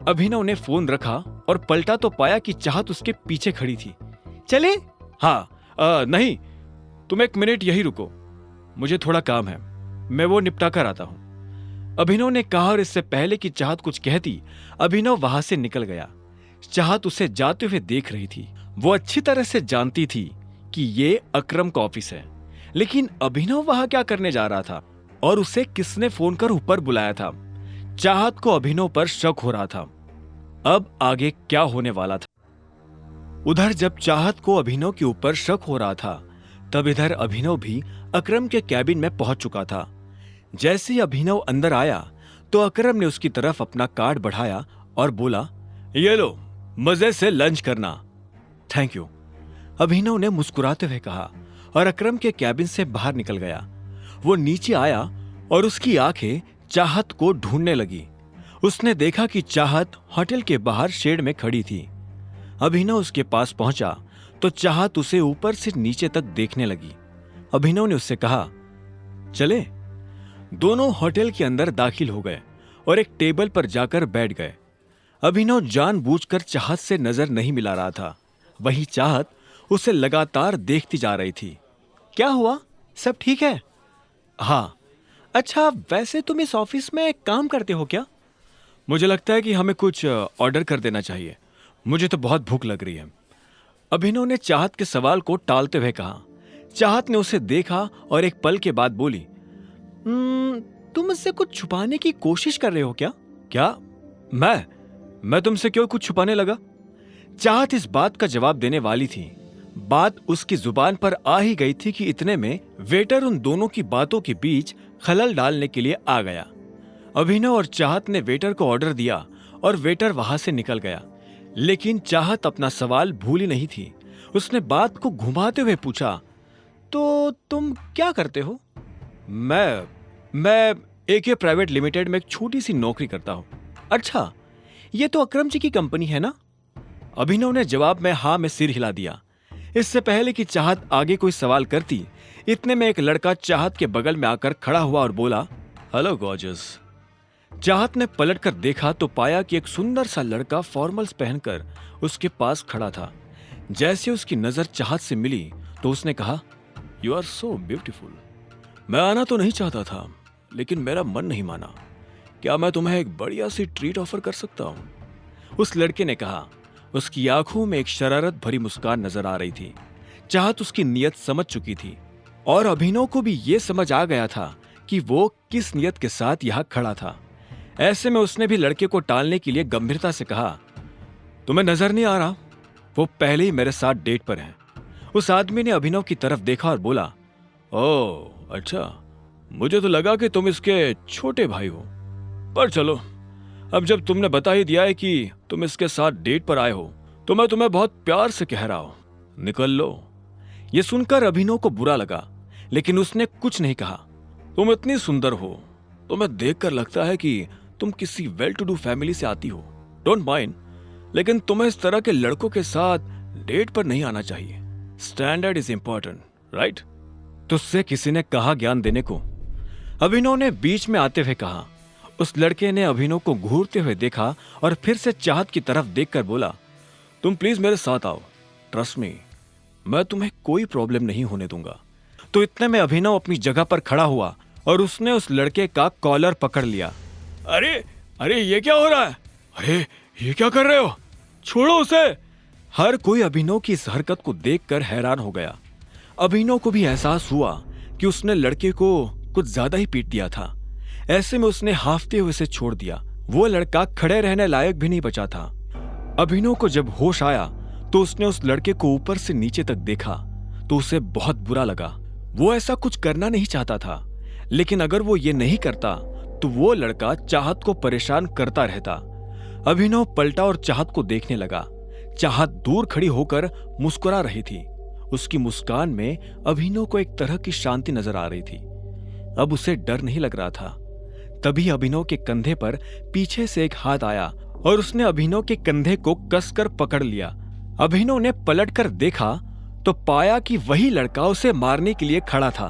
अभिनव ने फोन रखा और पलटा तो पाया कि चाहत उसके पीछे खड़ी थी। चले? हाँ, नहीं, तुम एक मिनट यही रुको, मुझे थोड़ा काम है, मैं वो निपटा कर आता हूं, अभिनव ने कहा। और इससे पहले कि चाहत कुछ कहती, अभिनव वहां से निकल गया। चाहत उसे जाते हुए देख रही थी। वो अच्छी तरह से जानती थी कि ये अकरम का ऑफिस है, लेकिन अभिनव वहां क्या करने जा रहा था और उसे किसने फोन कर ऊपर बुलाया था। चाहत को अभिनव पर शक हो रहा था। अब आगे क्या होने वाला था? उधर जब चाहत को अभिनव के ऊपर शक हो रहा था, तब इधर अभिनव भी अकरम के कैबिन में पहुंच चुका था। जैसे ही अभिनव अंदर आया तो अकरम ने उसकी तरफ अपना कार्ड बढ़ाया और बोला, ये लो, मजे से लंच करना। थैंक यू, अभिनव ने मुस्कुराते हुए कहा और अकरम के कैबिन से बाहर निकल गया। वो नीचे आया और उसकी आंखें चाहत को ढूंढने लगी। उसने देखा कि चाहत होटल के बाहर शेड में खड़ी थी। अभिनव उसके पास पहुंचा तो चाहत उसे ऊपर से नीचे तक देखने लगी। अभिनव ने उससे कहा, चले? दोनों होटल के अंदर दाखिल हो गए और एक टेबल पर जाकर बैठ गए। अभिनव जानबूझकर चाहत से नजर नहीं मिला रहा था, वहीं चाहत उसे लगातार देखती जा रही थी। क्या हुआ, सब ठीक है? हाँ। अच्छा, वैसे तुम इस ऑफिस में काम करते हो क्या? मुझे लगता है कि हमें कुछ ऑर्डर कर देना चाहिए, मुझे तो बहुत भूख लग रही है, अभिनव ने चाहत के सवाल को टालते हुए कहा। चाहत ने उसे देखा और एक पल के बाद बोली, तुम मुझसे कुछ छुपाने की कोशिश कर रहे हो क्या? क्या? मैं तुमसे क्यों कुछ छुपाने लगा? चाहत इस बात का जवाब देने वाली थी। बात उसकी जुबान पर आ ही गई थी कि इतने में वेटर उन दोनों की बातों के बीच खलल डालने के लिए आ गया। अभिनव और चाहत ने वेटर को ऑर्डर दिया और वेटर वहां से निकल गया, लेकिन चाहत अपना सवाल भूली नहीं थी। उसने बात को घुमाते हुए पूछा, तो तुम क्या करते हो? मैं AK प्राइवेट लिमिटेड में एक छोटी सी नौकरी करता हूं। अच्छा, ये तो अकरम जी की कंपनी है ना? अभिनव ने जवाब में हाँ में सिर हिला दिया। इससे पहले कि चाहत आगे कोई सवाल करती, इतने में एक लड़का चाहत के बगल में आकर खड़ा हुआ और बोला, हेलो गॉर्जियस। चाहत ने पलटकर देखा तो पाया कि एक सुंदर सा लड़का फॉर्मल्स पहनकर उसके पास खड़ा था। जैसे उसकी नजर चाहत से मिली तो उसने कहा, यू आर सो ब्यूटीफुल। मैं आना तो नहीं चाहता था, लेकिन मेरा मन नहीं माना। क्या मैं तुम्हें एक बढ़िया सी ट्रीट ऑफर कर सकता हूं? उस लड़के ने कहा। उसकी आंखों में एक शरारत भरी मुस्कान नजर आ रही थी। चाहत उसकी नीयत समझ चुकी थी और अभिनव को भी यह समझ आ गया था कि वो किस नीयत के साथ यहां खड़ा था। ऐसे में उसने भी लड़के को टालने के लिए गंभीरता से कहा, तुम्हें नजर नहीं आ रहा? वो पहले ही मेरे साथ डेट पर है। उस आदमी ने अभिनव की तरफ देखा और बोला, ओह अच्छा, मुझे तो लगा कि तुम इसके छोटे भाई हो, पर चलो, अब जब तुमने बता ही दिया है कि तुम इसके साथ डेट पर आए हो, तो मैं तुम्हें बहुत प्यार से कह रहा हूं, निकल लो। यह सुनकर अभिनव को बुरा लगा, लेकिन उसने कुछ नहीं कहा। तुम इतनी सुंदर हो, तुम्हें देखकर लगता है कि तुम किसी वेल टू डू फैमिली से आती हो। डोंट माइंड, लेकिन तुम्हें इस तरह के लड़कों के साथ डेट पर नहीं आना चाहिए। Standard is important, right? तुझसे किसी ने कहा ज्ञान देने को? अभिनव ने बीच में आते हुए कहा। उस लड़के ने अभिनव को घूरते हुए देखा और फिर से चाहत की तरफ देखकर बोला, तुम प्लीज मेरे साथ आओ, ट्रस्ट मी, मैं तुम्हें कोई प्रॉब्लम नहीं होने दूंगा। तो इतने में अभिनव अपनी जगह पर खड़ा हुआ और उसने उस लड़के का कॉलर पकड़ लिया। अरे अरे, ये क्या हो रहा है? अरे ये क्या कर रहे हो? छोड़ो उसे। हर कोई अभिनव की इस हरकत को देखकर हैरान हो गया। अभिनव को भी एहसास हुआ कि उसने लड़के को कुछ ज्यादा ही पीट दिया था। ऐसे में उसने हाफते हुए उसे छोड़ दिया। वो लड़का खड़े रहने लायक भी नहीं बचा था। अभिनव को जब होश आया तो उसने उस लड़के को ऊपर से नीचे तक देखा तो उसे बहुत बुरा लगा। वो ऐसा कुछ करना नहीं चाहता था, लेकिन अगर वो ये नहीं करता तो वो लड़का चाहत को परेशान करता रहता। अभिनव पलटा और चाहत को देखने लगा। चाहत दूर खड़ी होकर मुस्कुरा रही थी। उसकी मुस्कान में अभिनव को एक तरह की शांति नजर आ रही थी। अब उसे डर नहीं लग रहा था। तभी अभिनव के कंधे पर पीछे से एक हाथ आया और उसने अभिनव के कंधे को कसकर पकड़ लिया। अभिनव ने पलटकर देखा तो पाया कि वही लड़का उसे मारने के लिए खड़ा था,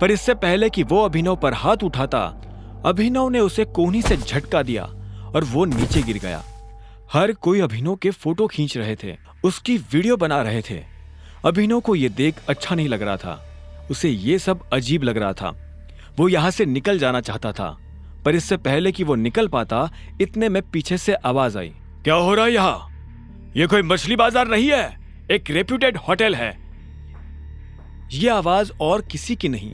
पर इससे पहले कि वो अभिनव पर हाथ उठाता, अभिनव ने उसे कोहनी से झटका दिया और वो नीचे गिर गया। हर कोई अभिनव के फोटो खींच रहे थे, उसकी वीडियो बना रहे थे। अभिनव को ये देख अच्छा नहीं लग रहा था, उसे ये सब अजीब लग रहा था। वो यहाँ से निकल जाना चाहता था, पर इससे पहले कि वो निकल पाता, इतने में पीछे से आवाज आई। क्या हो रहा है यहाँ? ये कोई मछली बाजार नहीं है, एक रेप्यूटेड होटल है। ये आवाज और किसी की नहीं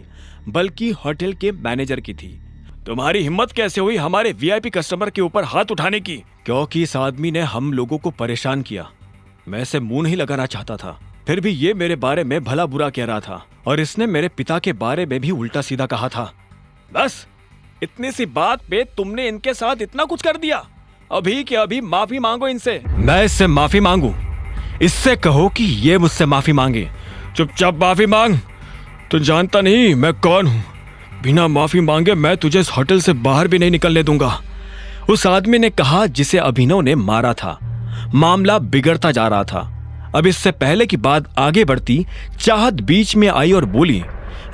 बल्कि होटल के मैनेजर की थी। तुम्हारी हिम्मत कैसे हुई हमारे वीआईपी कस्टमर के ऊपर हाथ उठाने की? क्योंकि इस आदमी ने हम लोगों को परेशान किया। मैं इसे मुंह नहीं लगाना चाहता था, फिर भी ये मेरे बारे में भला बुरा कह रहा था और इसने मेरे पिता के बारे में भी उल्टा सीधा कहा था। बस इतनी सी बात पे तुमने इनके साथ इतना कुछ कर दिया। अभी के अभी माफी मांगो इनसे। मैं इससे माफी मांगू? इससे कहो कि ये मुझसे माफी मांगे। चुपचाप माफी मांग। तू जानता नहीं मैं कौन हूं। बिना माफी मांगे मैं तुझे इस होटल से बाहर भी नहीं निकलने दूंगा, उस आदमी ने कहा जिसे अभिनव ने मारा था। मामला बिगड़ता जा रहा था। अब इससे पहले की बात आगे बढ़ती, चाहत बीच में आई और बोली,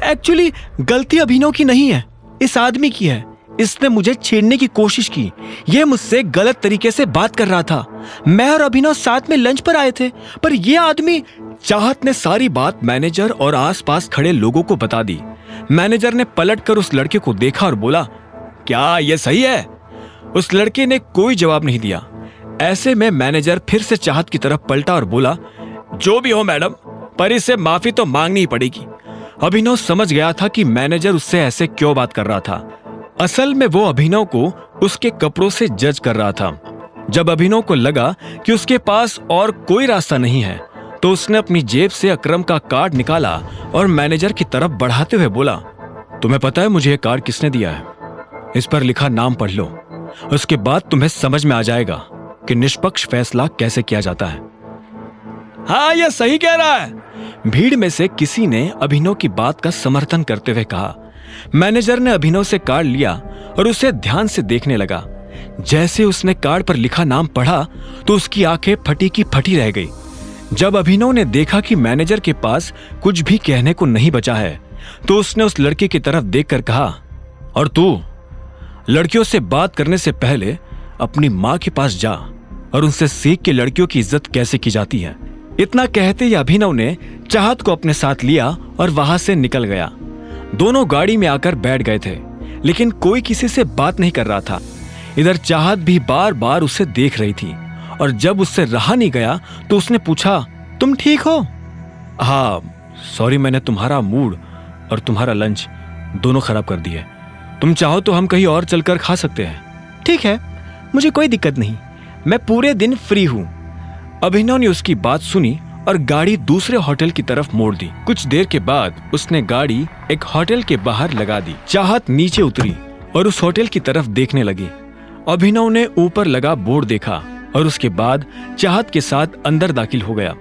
एक्चुअली गलती अभिनव की नहीं है, इस आदमी की है। इसने मुझे छेड़ने की कोशिश की। यह मुझसे गलत तरीके से बात कर रहा था। मैं और अभिनव साथ में लंच पर आए थे, पर यह आदमी। चाहत ने सारी बात मैनेजर और आसपास खड़े लोगों को बता दी। मैनेजर ने पलटकर उस लड़के को देखा और बोला, क्या यह सही है? उस लड़के ने कोई जवाब नहीं दिया। ऐसे में मैनेजर फिर से चाहत की तरफ पलटा और बोला, जो भी हो मैडम, पर इससे माफी तो मांगनी ही पड़ेगी। अभिनव समझ गया था कि मैनेजर उससे ऐसे क्यों बात कर रहा था। असल में वो अभिनव को उसके कपड़ों से जज कर रहा था। जब अभिनव को लगा कि उसके पास और कोई रास्ता नहीं है, तो उसने अपनी जेब से अकरम का कार्ड निकाला और मैनेजर की तरफ बढ़ाते हुए बोला, तुम्हें पता है मुझे ये कार्ड किसने दिया है? इस पर लिखा नाम पढ़ लो, उसके बाद तुम्हें समझ में आ जाएगा कि निष्पक्ष फैसला कैसे किया जाता है। हाँ, यह सही कह रहा है। भीड़ में से किसी ने अभिनव की बात का समर्थन करते हुए कहा। मैनेजर ने अभिनव से कार्ड लिया और उसे ध्यान से देखने लगा। जैसे उसने कार्ड पर लिखा नाम पढ़ा तो उसकी आंखें फटी की फटी रह गई। जब अभिनव ने देखा कि मैनेजर के पास कुछ भी कहने को नहीं बचा है, तो उसने उस लड़के की तरफ देखकर कहा, और तू लड़कियों से बात करने से पहले अपनी मां के पास जा और उनसे सीख के लड़कियों की इज्जत कैसे की जाती है। इतना कहते ही अभिनव ने चाहत को अपने साथ लिया और वहां से निकल गया। दोनों गाड़ी में आकर बैठ गए थे, लेकिन कोई किसी से बात नहीं कर रहा था। इधर चाहत भी बार बार उसे देख रही थी और जब उससे रहा नहीं गया तो उसने पूछा, तुम ठीक हो? हाँ सॉरी, मैंने तुम्हारा मूड और तुम्हारा लंच दोनों खराब कर दिए। तुम चाहो तो हम कहीं और चलकर खा सकते हैं। ठीक है, मुझे कोई दिक्कत नहीं, मैं पूरे दिन फ्री हूं। अभिनव ने उसकी बात सुनी और गाड़ी दूसरे होटल की तरफ मोड़ दी। कुछ देर के बाद उसने गाड़ी एक होटल के बाहर लगा दी। चाहत नीचे उतरी और उस होटल की तरफ देखने लगी। अभिनव ने ऊपर लगा बोर्ड देखा और उसके बाद चाहत के साथ अंदर दाखिल हो गया।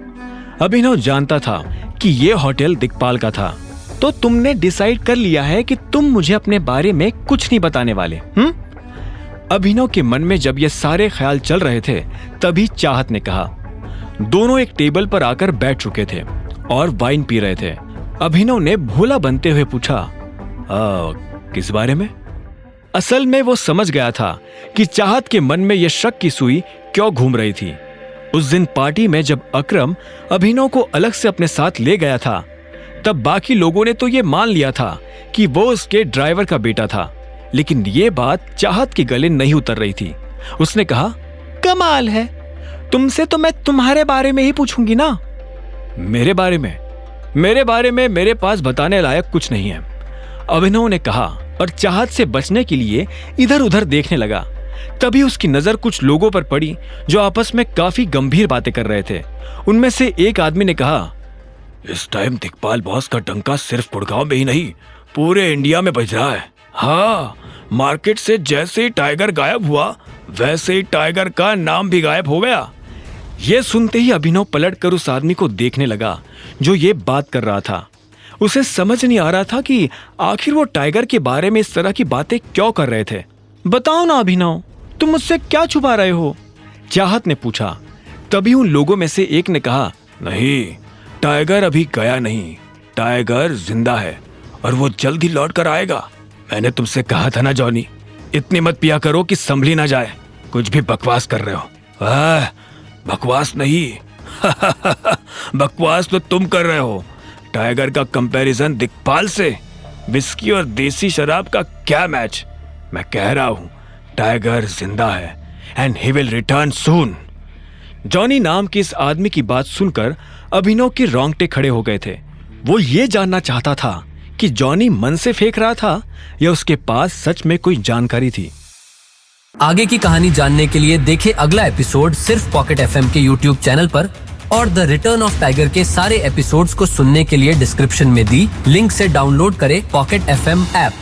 अभिनव जानता था कि यह होटल दिक्पाल का था। तो तुमने डिसाइड कर लिया है कि तुम मुझे अपने बारे में कुछ नहीं बताने वाले? अभिनव के मन में जब ये सारे ख्याल चल रहे थे, तभी चाहत ने कहा। दोनों एक टेबल पर आकर बैठ चुके थे और वाइन पी रहे थे। अभिनव ने भोला बनते हुए पूछा, किस बारे में? असल में वो समझ गया था कि चाहत के मन में यह शक की सुई क्यों घूम रही थी। उस दिन पार्टी में जब अकरम अभिनव को अलग से अपने साथ ले गया था, तब बाकी लोगों ने तो ये मान लिया था कि वो उसके ड्राइवर का बेटा था, लेकिन ये बात चाहत के गले नहीं उतर रही थी। उसने कहा, कमाल है, तुमसे तो मैं तुम्हारे बारे में ही पूछूंगी ना। मेरे बारे में मेरे पास बताने लायक कुछ नहीं है, अभिनव ने कहा और चाहत से बचने के लिए इधर उधर देखने लगा। तभी उसकी नजर कुछ लोगों पर पड़ी जो आपस में काफी गंभीर बातें कर रहे थे। उनमें से एक आदमी ने कहा, इस टाइम दिक्पाल बॉस का डंका सिर्फ गुड़गांव में ही नहीं, पूरे इंडिया में बज रहा है। हाँ, मार्केट से जैसे ही टाइगर गायब हुआ, वैसे ही टाइगर का नाम भी गायब हो गया। यह सुनते ही अभिनव पलटकर उस आदमी को देखने लगा जो ये बात कर रहा था। उसे समझ नहीं आ रहा था कि आखिर वो टाइगर के बारे में इस तरह की बातें क्यों कर रहे थे। बताओ ना अभिनव, तुम मुझसे क्या छुपा रहे हो? चाहत ने पूछा। तभी उन लोगों में से एक ने कहा, नहीं, टाइगर अभी गया नहीं, टाइगर जिंदा है और वो जल्द ही लौट कर आएगा। मैंने तुमसे कहा था ना जॉनी, इतनी मत पिया करो कि संभली ना जाए। कुछ भी बकवास कर रहे हो। बकवास नहीं। बकवास तो तुम कर रहे हो। टाइगर का कंपैरिजन दिक्पाल से, विस्की और देसी शराब का क्या मैच। मैं कह रहा हूं टाइगर जिंदा है and he will return soon. Johnny नाम के इस आदमी की बात सुनकर अभिनव के रोंगटे खड़े हो गए थे। वो ये जानना चाहता था कि जॉनी मन से फेंक रहा था या उसके पास सच में कोई जानकारी थी। आगे की कहानी जानने के लिए देखें अगला एपिसोड सिर्फ पॉकेट एफएम के यूट्यूब चैनल पर, और द रिटर्न ऑफ टाइगर के सारे एपिसोड्स को सुनने के लिए डिस्क्रिप्शन में दी लिंक से डाउनलोड करें पॉकेट एफएम ऐप।